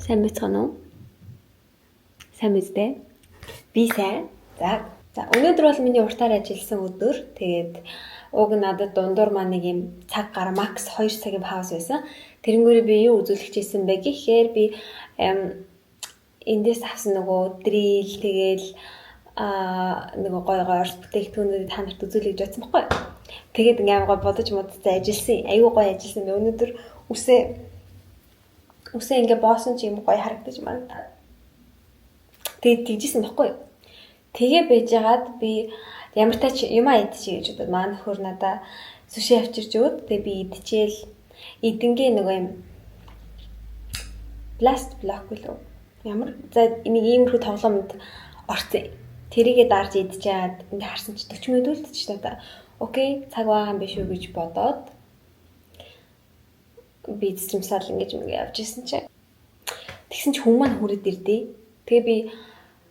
Сайн байцгаана уу? Сайн биз дээ? Би сайн. За өнөөдөр бол миний уртаар ажилласан өдөр. Тэгээд уг надад дундуур маань нэг юм цаг гараа макс 2 цагийн пауз байсан. Тэрнгүүрээ би юу үзүүлэх гэсэн бэ гэхээр би эндээс авсан нөгөө дрил тэгээл нөгөө гой орс бүтээгдэхүүнүүд та нарт үзүүлэх гэж бодсон байхгүй. Тэгээд ингээм гой бодож модцоо ажилласан. Аюу гой ажилласан. Би өнөөдөр үсээ ингээ боосон ч юм гоё харагдаж байна. Тэгээд тэгжсэн байхгүй. Тэгээ байжгаад би ямар тач юм идчихье гэж бодод маань нөхөр надаа суши авчирч өгөөд тэгээ би идчихээл эдэнгээ нөгөө юм пласт блок гэлөө ямар за нэг иймэрхүү тоглоомд орсон. Тэрийгээ дарж идчихээд ингээ харсан чи 40 минут үлдчихсэн та. Окей, цаг байгаа юм биш үү гэж бодоод би зэмсаал ингэж явж исэн чи. Тэгсэн чи хүмүүс маань хүрээд ирдээ. Тэгээ би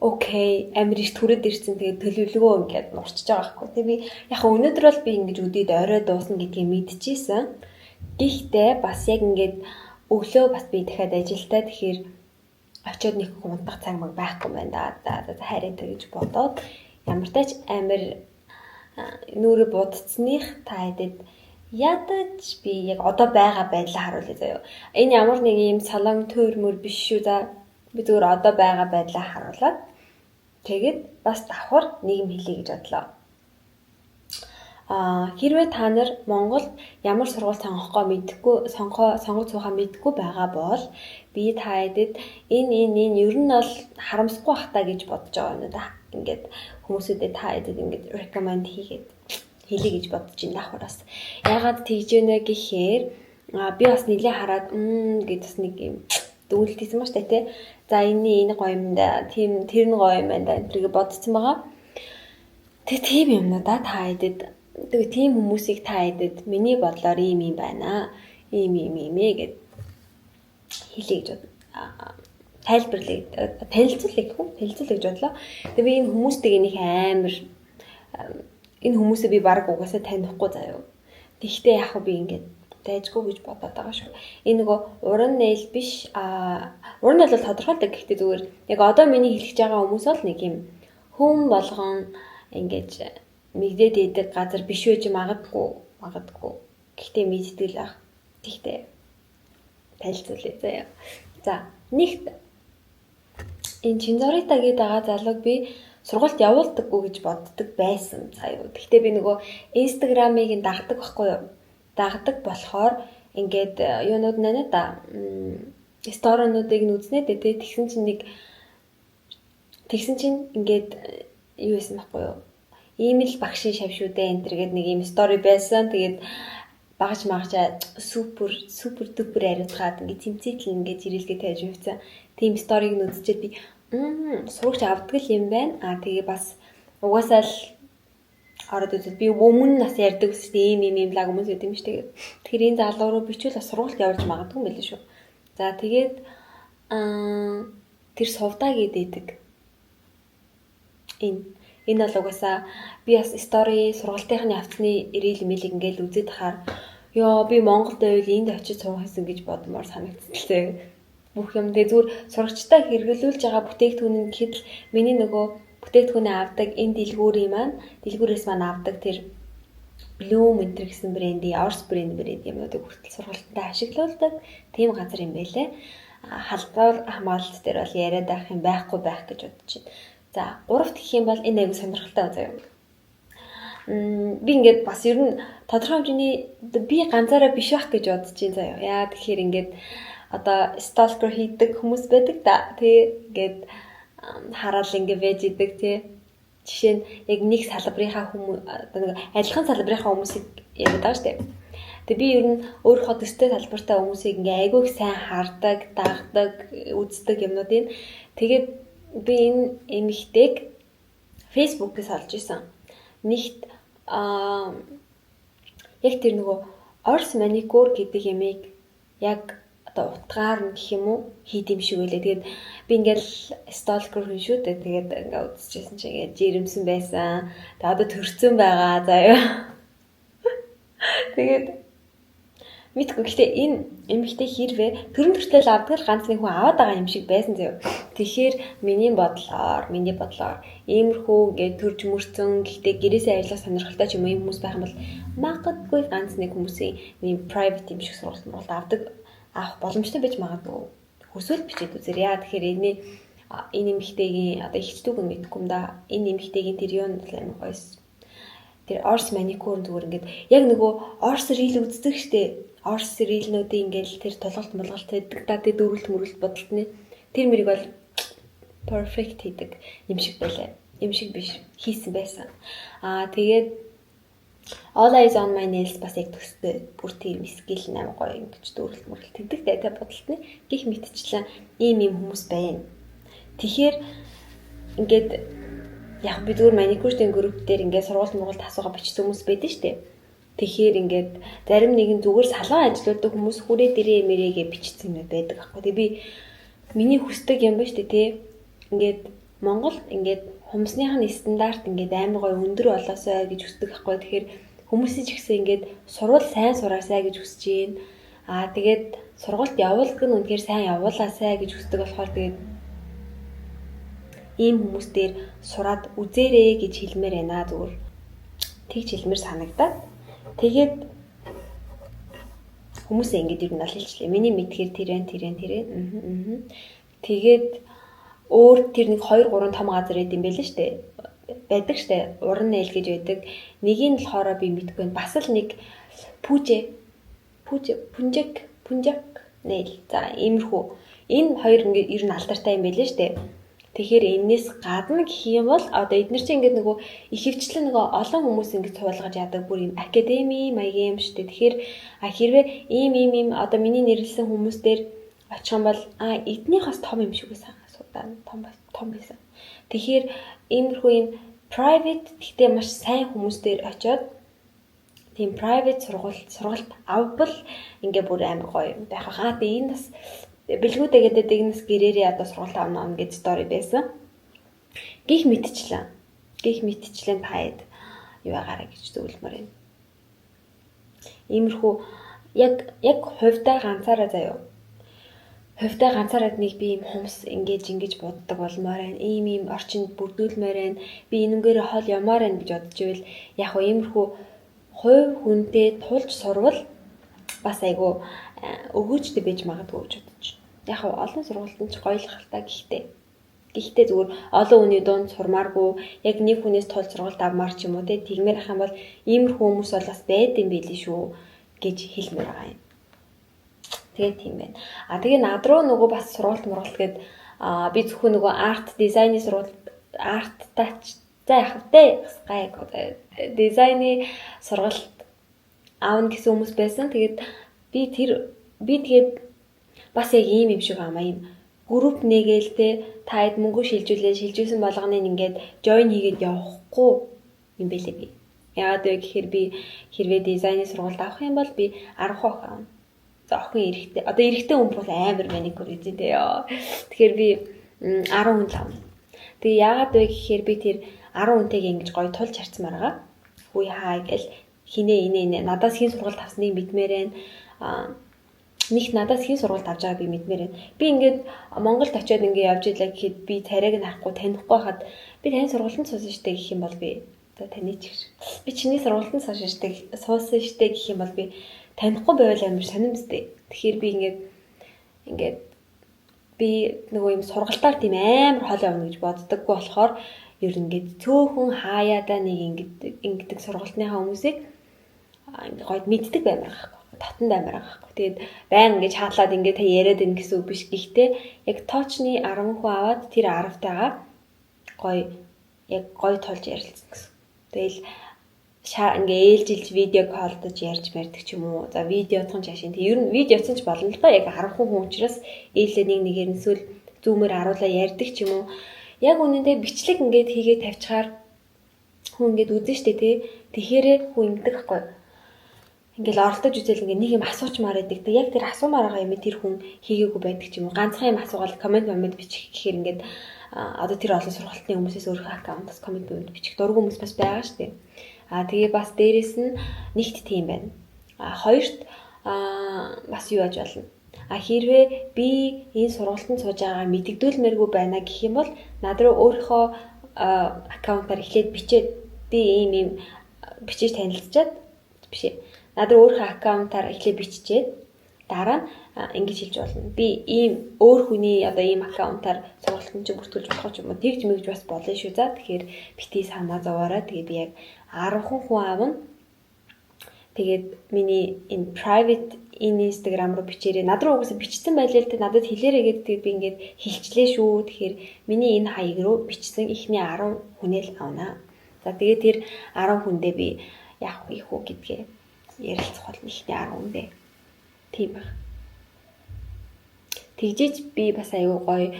окей, амир их түрээд ирсэн. Тэгээ төлөвлөгөө ингээд нурчиж байгаа байхгүй. Тэгээ би яг өнөөдөр бол би ингэж өдөөд орой дуусна гэдгийг мэдчихсэн. Гэхдээ бас яг ингээд өглөө бас би дахиад ажилдаа тэгэхээр очиод нэг унтах цаг маг байхгүй байна да. Харин тэгэж бодоод ямар тач амир нүрэ будцсных та хэдэд ядаж би яг одоо байгаа байдлаа харуулъя заяа. Энэ ямар нэг юм салон төөрмөр биш шүү за. Би зүгээр одоо байгаа байдлаа харуулад тэгээд бас давхар нийгэм хэлье гэж бодлоо. Хэрвээ та нар Монголд ямар сургууль сонгож суугаа мэдэхгүй байгаа бол би та хэдэд энэ ер нь бол харамсахгүй бах та гэж бодож байгаа юм да. Ингээд хүмүүсүүдэд та хэдэд ингээд recommend хийгээд хэлье гэж бодож байна давхараас. Ягаад тэгж ийнэ гэхээр би бас нэлээ хараад гэж бас нэг юм дүүлэлт хийсэн ба штэ тий. За энэ гоё юм да. Тэр нь гоё юм байна да. Энтрийг бодсон байгаа. Тэгээ тийм юм да та хэдэд. Тэгээ тийм хүмүүсийг та хэдэд миний бодлоор ийм юм байна. Ийм гэд хэлье гэж танилцуулъя гэж бодлоо. Тэгээ би энэ хүмүүстэйг нэг амар энэ хүмүүсээ би баг угаасаа танихгүй заяа. Тэгтээ яг би ингээд дайжгүй гэж бодоод байгаа шүү. Энэ нөгөө уран нэйл биш уран нэйл бол тодорхойлдог. Гэхдээ зүгээр яг одоо миний хэлж байгаа хүмүүс бол нэг юм хүн болгон ингээд мэдээд идэг газар биш байж магадгүй. Гэхдээ мэддэг л ах. Тэгтээ танилцуулъя заяа. За нэгт энэ Чинзорита гэдэг байгаа залууг би сургуульд явуулдаггүй гэж боддог байсан заяа. Гэхдээ би нөгөө Instagram-ыг дагдаг байхгүй юу? Дагдаг болохоор ингээд юунууд нэ да сторонуудыг нүзнэ дээ. Тэгсэн чинь ингээд юу байсан байхгүй юу? Ийм л багшийн шавшүүдээ энэ төргээд нэг ийм стори байсан. Тэгээд багж магчаа супер дупер ариутгаад ингээд тэмцээтэл ингээд ирэлгээ тааж өгсөн. Тийм сториг нүдчихэд би сурагч авдаг юм байна. Тэгээ бас угаасаа л ороод үзэл би өмнө нас ярьдаг үстэй ийм лаг хүмүүс гэдэг юм шүү дээ. Тэгэхээр энэ залуу руу бичвэл бас сургуульд явуулж магадгүй юм байл шүү. За тэгээд тэр сувдаа гэдэг. Энэ бол угаасаа би бас стори сургалтынхны авцны ирээл мэлийг ингээл үзээд хахаар ёо би Монголд байвал энд очиж суух гэсэн гэж бодмоор санагдчихлээ. Бүх юм тэгээ зүгээр сурагчтай хэрэглүүлж байгаа бүтээгдэхүүн нь гэхэд л миний нөгөө бүтээгдэхүүнээ авдаг энэ дэлгүүрээс маань авдаг тэр Bloom Enter гэсэн брендийн Орс брэнд юмнуудыг хүртэл сургалтанд ашиглуулдаг тийм газар юм байлээ. Халдвар хамгаалалт дээр бол яриад байх юм байхгүй байх гэж бодож байна. За 3-т гэх юм бол энэ аягүй сонирхолтой заяа. Би ингээд бас ер нь тодорхой хэмжээний би ганцаараа биш байх гэж бодож байна заяа. Яа тэгэхээр ингээд одоо stalker хийдэг хүмүүс байдаг да. Тэ ингээд хараал ингээ байж идэг тий. Жишээ нь яг нэг салбарынхаа адилхан салбарынхаа хүмүүсийг яриад байгаа штеп. Тэгээ би ер нь өөрийнхөө төстэй салбартай хүмүүсийг ингээ айгүйх сайн хардаг, дагдаг, үздэг юмнуудын. Тэгээд би энэ эмэгтэйг Facebook-ээс олж исэн. Нэгт яг тэр нөгөө Орс маникюр гэдэг ямиг яг утгаар нь гэх юм уу хийд юм шиг байлаа. Тэгээд би ингээл stalker хүн шүү дээ. Тэгээд ингээ үзчихсэн чинь ингээ жирэмсэн байсан. Тэгээд одоо төрцөн байгаа заяа. Тэгээд Мэдгүй гэхдээ энэ эмэгтэй хэрвээ төрөн төртөл авдаг л ганц нэг хүн аваад байгаа юм шиг байсан зөө. Тэгэхээр миний бодлоор иймэрхүү ингээд төрж мөрцөн гэхдээ гэрээсээ ажиллах сонирхолтой ч юм уу юм хүмүүс байх юм бол магадгүй ганц нэг хүмүүсийн ийм private юм шиг сургалт авах боломжтой байж магадгүй. Хүсвэл бичээд үзэр. Яа тэгэхээр энэ эмэгтэйгийн одоо ихчдүүг нь мэдгүй юм да. Энэ эмэгтэйгийн тэр юу нь амар гойс. Тэр Орс маникюр зүгээр ингээд яг нөгөө Орс рил үздэг штэ. Орс рилнүүдийн ингээд тэр тулгалт гэдэг да тэр дөрвөлт бодолтны тэр мэрийг бол perfect хийдэг юм шиг байлаа. Юм шиг биш хийсэн байсан. Тэгээд All Eyes on My Nails бас яг төстэй бүр тийм скил амар гоё ингэж дөрвөлт тэгдэг тэ бодолтны гих мэдчлэн ийм хүмүүс байна. Тэгэхээр ингээд яг би зүгээр маникюртын групп дээр ингээд сургууль асуугаа бичсэн хүмүүс байдаг шүү дээ. Тэгэхээр ингээд зарим нэгэн зүгээр салон ажилладаг хүмүүс хүрээ дээрээ мэрээгээ бичсэн юм байдаг аахгүй. Тэгээ би миний хүсдэг юм ба шүү дээ тий. Ингээд Монгол ингээд хүмүүсийн стандарт ингээд амар гоё өндөр болоосоо гэж хүсдэг аахгүй. Тэгэхээр хүмүүсийн ч гэсэн ингээд сурвал сайн сураасаа гэж хүсэж байна. Тэгээд сургуульд явуулдаг нь үнэхээр сайн явуулаасаа гэж хүсдэг болохоор тэгээд ийм хүмүүс дээр сураад үзээрэй гэж хэлмээр байна зүгээр. Тэгж хэлмээр санагдаад. Тэгээд хүмүүсээ ингэж юу нь хэлчихлээ. Миний мэдхээр тэрэн. Тэгээд өөр тэр нэг 2 3 том газар эд юм байл шүү дээ. Байдаг шүү дээ. Уран нэйл гэж байдаг. Нэгийг нь болохоор би мэдгүй. Бас л нэг пүнжак нэйл. За иймэрхүү. Энэ хоёр ингэ ер нь алдартай юм байл шүү дээ. Тэгэхээр энэс гадна гэх юм бол одоо эдгээр чинь ингээд нөгөө ихэвчлэн нөгөө олон хүмүүс ингэж цуулгаж яадаг бүр юм академи маягийн юм шүү дээ. Тэгэхээр хэрвээ ийм одоо миний нэрлсэн хүмүүс дээр очих юм бол эднийхээс том юм шиг байсан. Асуудаа том байсан. Тэгэхээр иймэрхүү юм private гэхдээ маш сайн хүмүүс дээр очиод тийм private сургалт авбал ингээ бүр амар гоё юм. Яг тэгээ энэ бас бэлгүүдээ гэдэг дэгнэс гэрээрээ одоо сургалт авна гэж стори байсан. Гих мэдчлэн таад юу агаараа гэж зөвлөмөр юм. Иймэрхүү яг хувьдаа ганцаараа заяа. Хувьдаа ганцаараа нэг би юм хумс ингэж боддог болмоор байна. Ийм орчинд бүрдүүлмээр байна. Би энэнгээр хол ямаар байна гэж бодож ивэл яг хөө иймэрхүү хувь хүнтэй тулж сурвал бас айгу өгөөжтэй байж магадгүй гэж бодож. Яг олон сургалтанд ч гоёлох хальтаа гэхдээ зүгээр олон хүний дунд сурмааргүй яг нэг хүнээс тул сургалт авмаар ч юм уу те тэгмээр ах юм бол иймэрхүү хүмүүс бол бас байд юм билий шүү гэж хэлмээр байгаа юм. Тэгээд тийм байна. Тэгээ над руу нөгөө бас сургалт гээд би зөвхөн нөгөө арт дизайны сургалт арт тач за яг тэ дизайны сургалт аавн гэсэн хүмүүс байсан. Тэгээд би тэгээд бас яг ийм юм шиг аамаа ийм групп нэгээл те таад мөнгө шилжүүлсэн болгоныг ингээд join хийгээд явахгүй юм бэлээ би. Яагаад вэ гэхээр би хэрвээ дизайны сургалт авах юм бол би 10 охин аав. За охин эрэхтэй. Одоо эрэхтэй хүн бол амар маникюр гэдэг те ёо. Тэгэхээр би 10 хүн л авна. Тэгээ яагаад вэ гэхээр би тэр 10 хүнтэйгээ ингэж гоё тулж харцмаар байгаа. Хүй хаа гэл хинээ инээ надаас хин сургалт авсныг мэдмээр байна. Нэг надаас хин сургалт авч байгааг би мэдмээр байна. Би ингээд Монголд очиод ингээд явж ийлээ гэхэд би царайг нь харахгүй танихгүй хахад би таны сургалтанд суусан штэ гэх юм бол би одоо таны ч гэж. Би чиний сургалтанд суусан штэ гэх юм бол би танихгүй байвал амар сонирмстэй. Тэгэхээр би ингээд би нөгөө юм сургалтаар тийм амар хол явна гэж боддоггүй болохоор ер нь ингээд цөөхөн хаяада нэг ингээд сургалтныхаа хүмүүсийг ингээд гойд мэддэг баймаар байхгүй. Татанд амар байхгүй. Тэгээд байн ингэж хаалаад ингээд та яриад ийн гэсэн үг биш. Гэхдээ яг тоочны 10 хүн аваад тэр 10-тайгаа гоё тулж ярилцсан гэсэн. Тэгэл ингээ ээлжилж видео колдож ярьж мэрдэг ч юм уу. За видеотхон чашин. Тэг ер нь видеоцсон ч болно л доо. Яг 10 хүн учраас ээлээ нэгээр нь эсвэл зүүмээр харуулаа ярьдаг ч юм уу. Яг үнэндээ бичлэг ингээд хийгээд тавьчихаар хүн ингээд үзэн штэ тий. Тэгэхээр хүн ингэдэг байхгүй. Ингээл оролдож үзэл ингээ нэг юм асуучмаар байдаг. Тэг яг тэр асуумаар байгаа юм тэр хүн хийгээгүй байдаг ч юм уу. Ганцхан юм асуугаад комент бичих гэхээр ингээд одоо тэр олон сургалтын хүмүүсээс өөрийнхөө аккаунтаас комент бичих дургүй хүмүүс бас байгаа штэ. Тэгээ бас дээрэс нь нэгт тийм байна. Хоёрт бас юу аж болно. Хэрвээ би энэ сургалтанд сууж байгаагаа мэдэгдүүлмээргүй байна гэх юм бол над руу өөрийнхөө аккаунтаар эхлээд бичээд би ийм бичиж танилцчаад биш. Над руу өөрийнхөө аккаунтаар эхлээд биччихээд дараа нь ингэж хэлж болно. Би ийм өөр хүний одоо ийм аккаунтаар сургалтанд ч бүртгүүлж болох ч юм уу тэгж мэгж бас болно шүү. За тэгэхээр бити санаа зовоорой. Тэгээд би яг 10 хүн аавна. Тэгээд миний энэ private энэ Instagram руу бичээрэй. Над руу угаасаа бичсэн байлээ л те надад хэлээрэй гэдэг тэгээд би ингээд хэлчлээ шүү. Тэгэхээр миний энэ хаяг руу бичсэн ихний 10 хүнэл авнаа. За тэгээд тэр 10 хүндээ би яах вэ хүү гэдгээ ярилцах болно ихний 10 хүндээ. Тийм баг. Тэгжиж би бас аюу гоё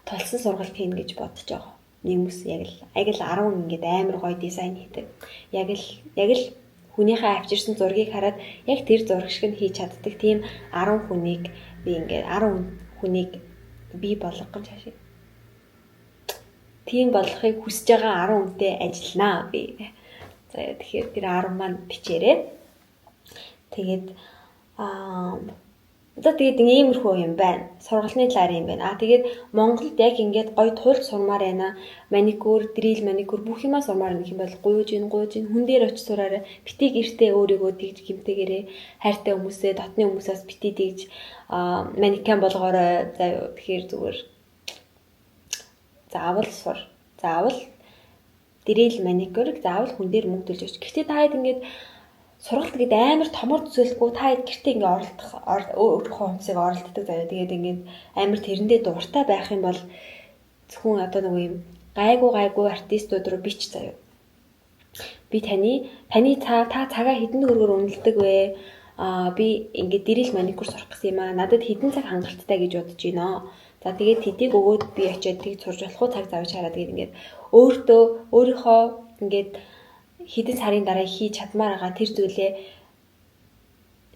тулсан сургалт хийн гэж бодож байгаа. Нэг хүмүүс яг л 10 ингээд амар гоё дизайн хийдэг. Яг л хүнийхээ авчирсан зургийг хараад яг тэр зураг шиг нь хийж чаддаг тийм 10 хүнийг би ингээд 10 хүнийг би болгох гэж хаашаа. Тийм болгохыг хүсэж байгаа 10 хүнтэй ажилланаа би. За тэгэхээр тэр 10 маань бичээрэй. Тэгээд тэгээд иймэрхүү юм байна. Сургалтын талаар юм байна. Тэгээд Монголд яг ингээд гоё тулд сурмаар байна. Маникюр, дрил, маникюр бүх юмаа сурмаар нэг юм бол гуйж хүн дээр очиж сураарай. Бити гэртээ өөрийгөө тэгж гимтээгээрээ хайртай хүмүүсээ, дотны хүмүүсээс бити тэгж манекен болгоорой. За тэгэхээр зүгээр заавал сур. Заавал дрил, маникюрыг заавал хүн дээр мөнгө төлж өгч. Гэхдээ та хэд ингээд сургалт гэдэг амар томор төсөөлгүй та гэртээ ингээ өөрийнхөө хүмүүсийг оролддог заяа. Тэгээд ингээ амар тэрэндээ дуртай байх юм бол зөвхөн одоо нэг юм гайгүй артистууд руу бич заяа. Би таны та цагаа хэдэн төгрөгөөр үнэлдэг вэ? Би ингээ дрил маникюр сурах гэсэн юм аа. Надад хэдэн цаг хангалттай гэж бодож байна. За тэгээд тэдийг өгөөд би очиод тийг сурж болох уу цаг зав чараад тэгээд ингээ өөрийнхөө ингээ хэдэн сарын дараа хийж чадмаар байгаа тэр зүйлээ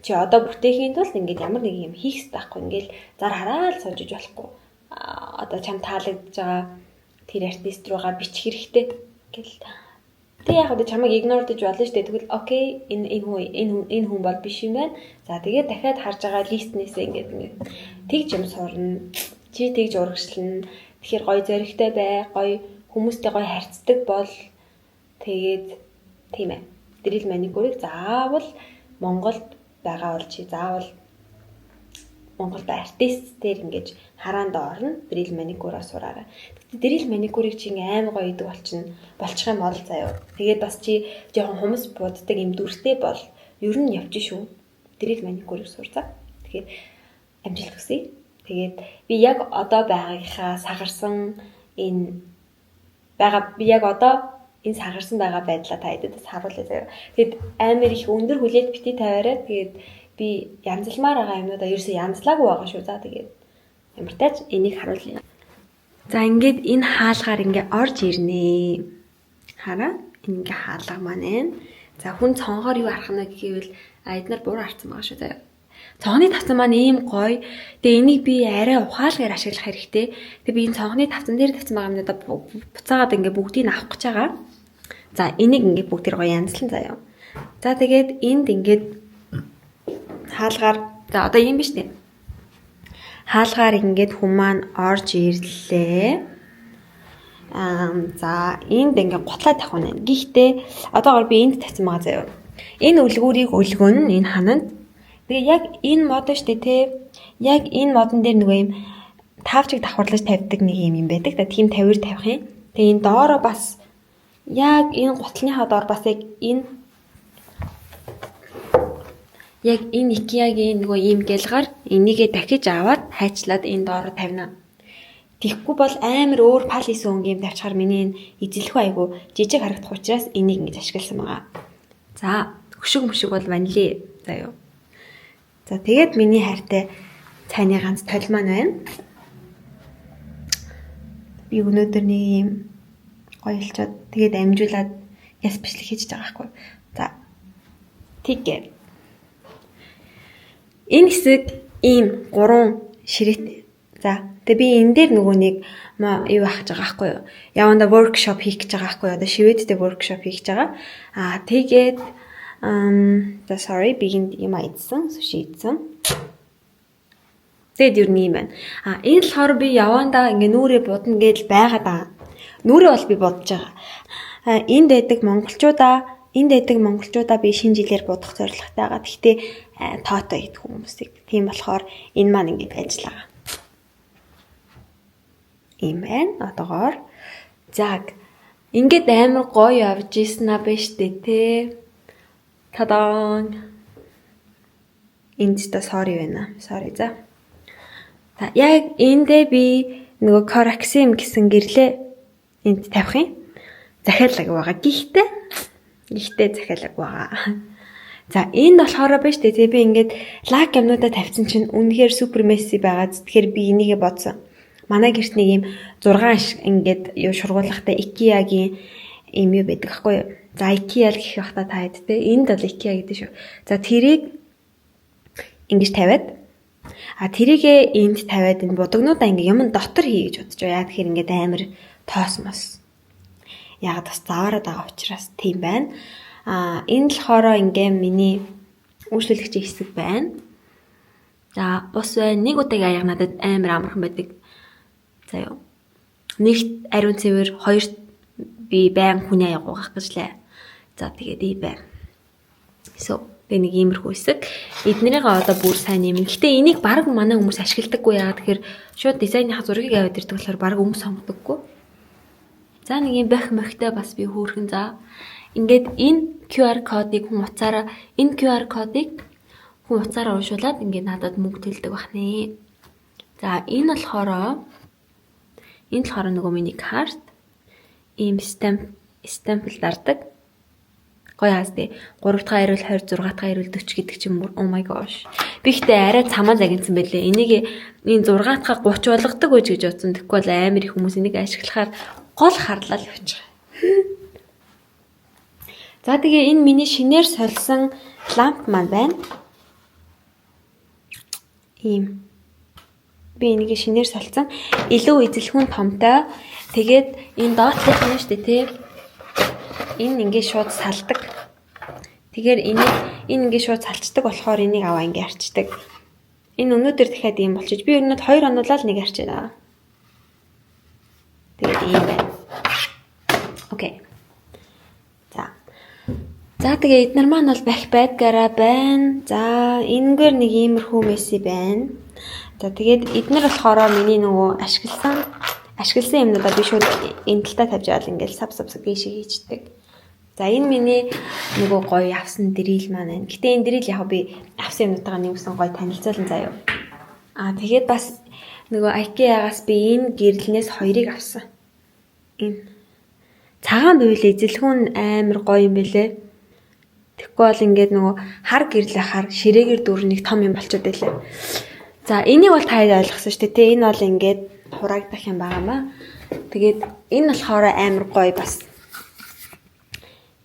чи одоо бүтээхийн тулд ингээд ямар нэг юм хийх хэрэгтэй байхгүй ингээл зар хараад сууж иж болохгүй одоо чам таалагдж байгаа тэр артист руугаа бичих хэрэгтэй гэл тэг яг одоо чамайг игнордж болно шүү дээ тэгвэл окей энэ хүн бол биш юм байна за тэгээд дахиад харж байгаа листнээсээ ингээд тэгж юм сурна чи тэгж урагшлна тэгэхээр гоё зоригтой бай гоё хүмүүстэй гоё харьцдаг бол тэгээд тийм ээ. Дрил маникюрыг заавал Монголд байгаа бол чи заавал Монголд артистээр ингэж хараанд орно. Дрил маникюраа сураарай. Дрил маникюрыг чи амар гоё идэг болчих юм бол заяа. Тэгээд бас чи жоохон хумс буддаг юм дүртэй бол ер нь явчих шүү. Дрил маникюрыг сурцаа. Тэгэхээр амжилт хүсье. Тэгээд би яг одоо байгаагийнхаа сагарсан энэ сагарсан байгаа байдлаа та хэдэд бас харуулъя заяа. Тэгэд амар их өндөр хүлээлт бити тавиараа. Тэгээд би янзалмаар байгаа юмнуудаа ерөөсөө янзлаагүй байгаа шүү. За тэгээд ямар тач энийг харуулъя. За ингээд энэ хаалгаар ингээ орж ирнэ. Хараа ингээ хаалга маань. За хүн цонхоор юу арах нь гэвэл эднэр буруу харсан байгаа шүү. Заяа. Цонхны тавцан маань ийм гоё. Тэгээ энийг би арай ухаалгаар ашиглах хэрэгтэй. Тэгээ би энэ цонхны тавцан дээр тавьсан байгаа юмнуудаа буцаагаад ингээ бүгдийг авах гэж байгаа. За энийг ингээд бүгд гоё янзлан заяа. За тэгээд энд ингээд хаалгаар за одоо юм биш үү? Хаалгаар ингээд хүн маань орж ирлээ. За энд ингээд гутлаа тавих нь. Гэхдээ одоогоор би энд тавьсан байгаа заяа. Энэ үлгүүрийг өлгөн энэ хананд. Тэгээ яг энэ мод штэ те. Яг энэ модон дээр нөгөө юм тавчиг давхарлаж тавьдаг нэг юм байдаг. Тийм тавир тавих юм. Тэгээ энэ доороо бас яг энэ гутлынхаа доор бас яг энэ Икеагийн нөгөө ийм гэлгаар энийгээ дахиж аваад хайчлаад энэ доор тавина. Тэгэхгүй бол амар өөр палис өнгийн тавьчихаар миний энэ эзэлэхгүй айгу жижиг харагдах учраас энийг ингэж ашигласан байгаа. За өшөг мөшөг бол ванили заяа. За тэгээд миний хайртай цайны ганц толь маань байна. Би өнөөдөр нэг юм гоёлчод тэгээд амжуулаад яс бичлэг хийж байгаа байхгүй. За. Тэгээ. Энэ хэсэг ийм 3 ширээтэй. За. Тэгээ би энэ дээр нөгөө нэг юу ахиж байгаа байхгүй юу? Яванда workshop хийх гэж байгаа байхгүй юу? Одоо шивэдтэй workshop хийх гэж байгаа. Тэгээд Sorry, би юм айдсан, суши идсэн. Тэгэд юу юм байна. Энэ болохоор би явандаа ингээ нүрээ будна гэж байгаа даа. Нүрээ бол би будаж байгаа. Энд байдаг монголчуудаа би шинэ жилээр будах зорилготой байгаа. Гэхдээ тоотой идэх хүмүүсийг. Тийм болохоор энэ маань ингээ байж байгаа. Ийм байна. Одоогоор. За ингээд амар гоё явж ийсэн аа биш үү те. Тадан. Энд та sorry байна. Sorry за. За яг эндээ би нөгөө Coraxim гэсэн гэрлээ энд тавих юм. Захиалга байгаа. Гэхдээ захиалга байгаа. За энд болохоор биш үү те би ингээд лак юмнуудаа тавьсан чинь үнэхээр супер месси байгаа. Тэгэхээр би энийгээ бодсон. Манай гэрт нэг юм 6 ингээд юу шургуулгатай IKEA-гийн юм юу байдаг аахгүй юу? За IKEA л гэх бахта таад те. Энд бол IKEA гэдэг шүү. За тэрийг ингэж тавиад тэрийгээ энд тавиад энэ будагнуудаа ингээ юм дотор хий гэж бодож байгаа. Яа тэгэхээр ингээд амар тоосмос. Яг бас заваараад байгаа учраас тийм байна. Энэ болохоор ингээ миний үйлчлүүлэгчийн хэсэг байна. За бус байна. Нэг удаагийн аяг надад амар амархан байдаг. За юу. Нэгт ариун цэвэр, хоёрт би байн хүний аяг угаах гэж лээ. За тэгээд iyi байна. Тэгээ нэг иймэрхүү хэсэг. Эднэрийг одоо бүр сайн юм. Гэтэ энийг баг манай хүмүүс ашигладаггүй яагаад тэгэхээр шууд дизайныхаа зургийг аваад ирдэг болохоор баг хүмүүс сонгодоггүй. За нэг юм бах мохтой бас би хөөрхөн за. Ингээд энэ QR кодыг хүн утсаараа уншуулад ингээд надад мөнгө төлдөг бахнэ. За энэ болохоор нөгөө миний карт ийм стемпл дардаг. Гоё хаас тий 3 дахь хариул 20 6 дахь хариул 40 гэдэг ч юм уу. Oh my gosh. Би ихтэй арай цамаа загинсан байлээ. Энийг энэ 6 дахь 30 болгодог гэж бодсон. Тэгэхгүй бол амар их хүмүүс энийг ашиглахаар гол харлал явчих. За тэгээ энэ миний шинээр сольсон ламп маань байна. Ийм би энийг шинээр сольсон. Илүү эзэлхэн томтой. Тэгээд энэ доотлох нь шүү дээ тий. Энэ ингээ шууд салдаг. Тэгэхээр энэ ингээ шууд салцдаг болохоор энийг аваа ингээ арчдаг. Энэ өнөөдөр дахиад ийм болчих. Би өнөөдөр 2 онуулаад нэг арчина. Тэгээд ийм байна. Окей. За тэгээ эднэр маань бол бах байдгаараа байна. За энэгээр нэг иймэрхүү месси байна. За тэгээд эднэр болохоор миний нөгөө ашигласан юмнуудаа би шууд энэ талтаа тавьж аваад ингээл сав гээшээ хийчдэг. За энэ миний нөгөө гоё авсан дрил маань байна. Гэтэ энэ дрил яг би авсан юмнуудаа нэмсэн гоё танилцуулан заяа. Тэгээд бас нөгөө IKEA-гаас би энэ гэрлэнээс 2-ыг авсан. Энэ цагаан бивэл эзэлхэн амар гоё юм бэлээ. Тэгэхгүй бол ингээд нөгөө хар гэрлээ хар ширээгээр дүүрнийг том юм болчиход байлаа. За энийг бол та ойлгосон шүү дээ. Энэ бол ингээд хураагдах юм байгаамаа. Тэгээд энэ болохоор амар гоё бас.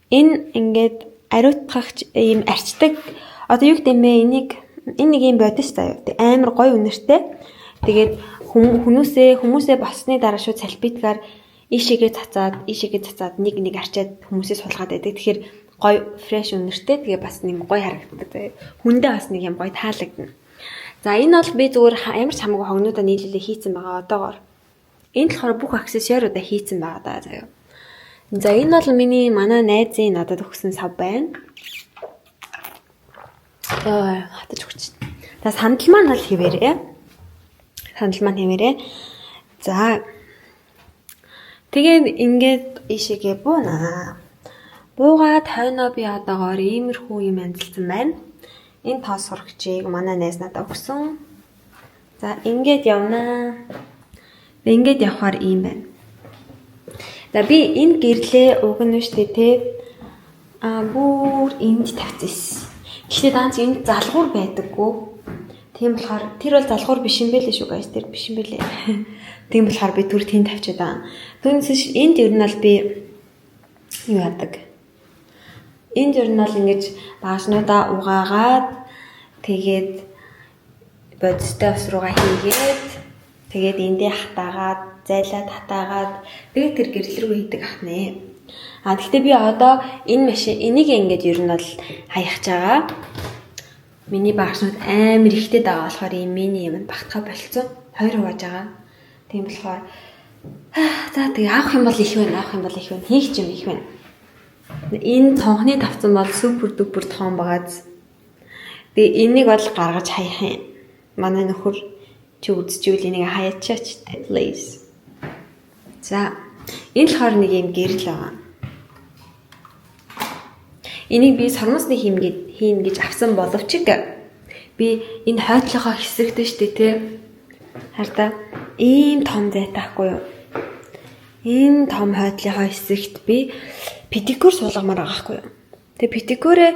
Энэ ингээд ариутгахч ийм арчдаг. Одоо юу гэдэг юм бэ? Энэ нэг юм бодис заяа. Амар гоё үнэртэй. Тэгээд хүмүүсээ боссны дараа шууд салбитгаар ийшээгээ цацаад нэг арчаад хүмүүсээ суулгаад байдаг. Тэгэхээр гоё фрэш үнэртэй. Тэгээ бас нэг гоё харагддаг. Хүндээ бас нэг юм гоё таалагдана. За энэ бол би зүгээр ямар ч хамаагүй хогнуудаа нийлүүлээ хийцэн байгаа одоогоор. Энэ болохоор бүх аксессуаруудаа хийцэн байгаа даа заяа. За энэ бол манай найзын надад өгсөн сав байна. Хатаж өгч. За сандал маань бол хэвээрээ. За тэгээд ингээд ийшээгээ буунаа. Буугаад хойноо би одоогоор иймэрхүү юм амжилтсан байна. Энэ тоос сурагчийг манай найз надад өгсөн. За ингээд явнаа. Ингээд явхаар ийм байна. За би энэ гэрлээ угна штэ те. Бүр энд тавьчихсан. Гэхдээ даанч энд залгуур байдаггүй. Тийм болохоор тэр бол залгуур биш юм байлээ шүү guys. Тэр биш юм байлээ. Тийм болохоор би түр тэнд тавьчихад байгаа. Түүнээс энд ер нь бол би юу яадаг. Энд ер нь бол ингэж багшнуудаа угаагаад тэгээд бодистой ус руугаа хийгээд тэгээд эндээ хатаагаад зайлаад хатаагаад тэгээд тэр гэрэл рүү хийдэг ахнэ. Гэхдээ би одоо энэ машин энийг ингээд ер нь бол хаяхж байгаа. Миний багшнууд амар ихтэй байгаа болохоор юм миний юм багтахаа болцсон. 2 хувааж байгаа. Тийм болохоор за тэгээ авах юм бол их байна. Хийх юм их байна. Энэ цонхны тавцан бол супер дүпер тоон байгааз. Тэгээ энийг бол гаргаж хаях юм. Манай нөхөр чи үзчихвэл энийг хаяачаач please. За энэ болохоор нэг юм гэрэл байгаа. Энийг би сормосны хийн гэж авсан боловч би энэ хойтлохоо хэсэгтэй штэ тий. Хараа ийм том зайтаахгүй юу? Энэ том хойтлохоо хэсэгт би педикюр суулгамаар байгаа хгүй юу? Тэгээ педикюрээ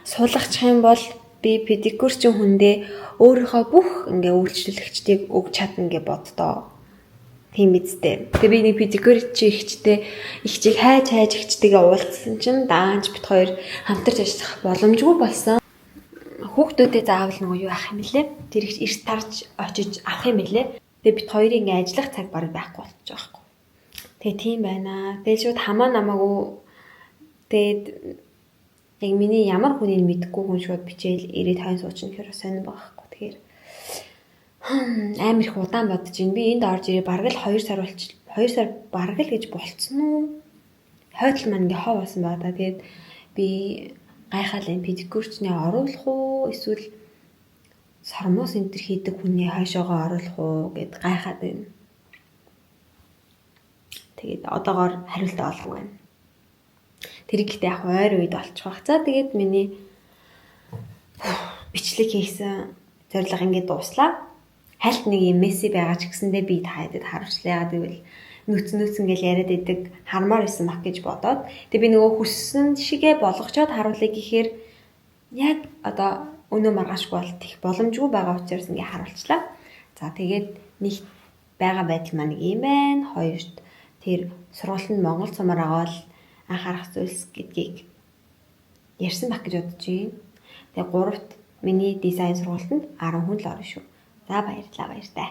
суулгачих юм бол би педикюрчин хүндээ өөрийнхөө бүх ингээ үйлчлүүлэгчдийг өгч чадна гэж боддоо. Тийм үсттэй. Тэгээ би нэг педикюр чи ихчтэй хайж ихчтэйгээ уулзсан чинь даанч бит хоёр хамтарч ажиллах боломжгүй болсон. Хүүхдүүдэд заавал нөгөө юу авах юм бэлээ? Тэр их эрт тарж очиж авах юм бэлээ. Тэгээ бит хоёрын ингээ ажиллах цаг бараг байхгүй болчих жоохоо байхгүй. Тэгээ тийм байна. Тэгээ шууд хамаа намаагүй тэгээд яг миний ямар хүнийг мэдгүй хүн шууд бичээл ирээд хайн суучна гэхээр сонир байгаа байхгүй. Тэгэхээр амар их удаан бодож байна. Би энд орж ирээ бараг л 2 сар бараг л гэж болцсон уу? Хойтол маань ингээ хов болсон байгаа да. Тэгээд би гайхаал энэ педикюрчний оруулах уу эсвэл сормоос энэ төр хийдэг хүний хойшоогоо оруулах уу гэд гайхаад байна. Тэгээд одоогоор хариулт олгоо байна. Тэр ихтэй яг ойр үед олчих واخ. За тэгээд миний бичлэг хийсэн зорилго ингээд дууслаа. Хальт нэг юм месси байгаа ч гэсэндээ би тааядад харуулчлаа. Яагаад гэвэл нүц ингээл яриад идэг хармаар исэн мах гэж бодоод. Тэгээ би нөгөө хүссэн шигээ болгочоод харуулъя гэхээр яг одоо өнөө маргаашгүй бол тех боломжгүй байгаа учраас ингээ харуулчлаа. За тэгээд нэг байгаа байдал маань ийм байна. Хоёрт тэр сургуультанд Монгол цумаар агаал анхаарах зүйлс гэдгийг ярьсан байх гэж бодож байна. Тэгээ гуравт миний дизайн сургуультанд 10 хүн л орно шүү. За баярлалаа баяртай.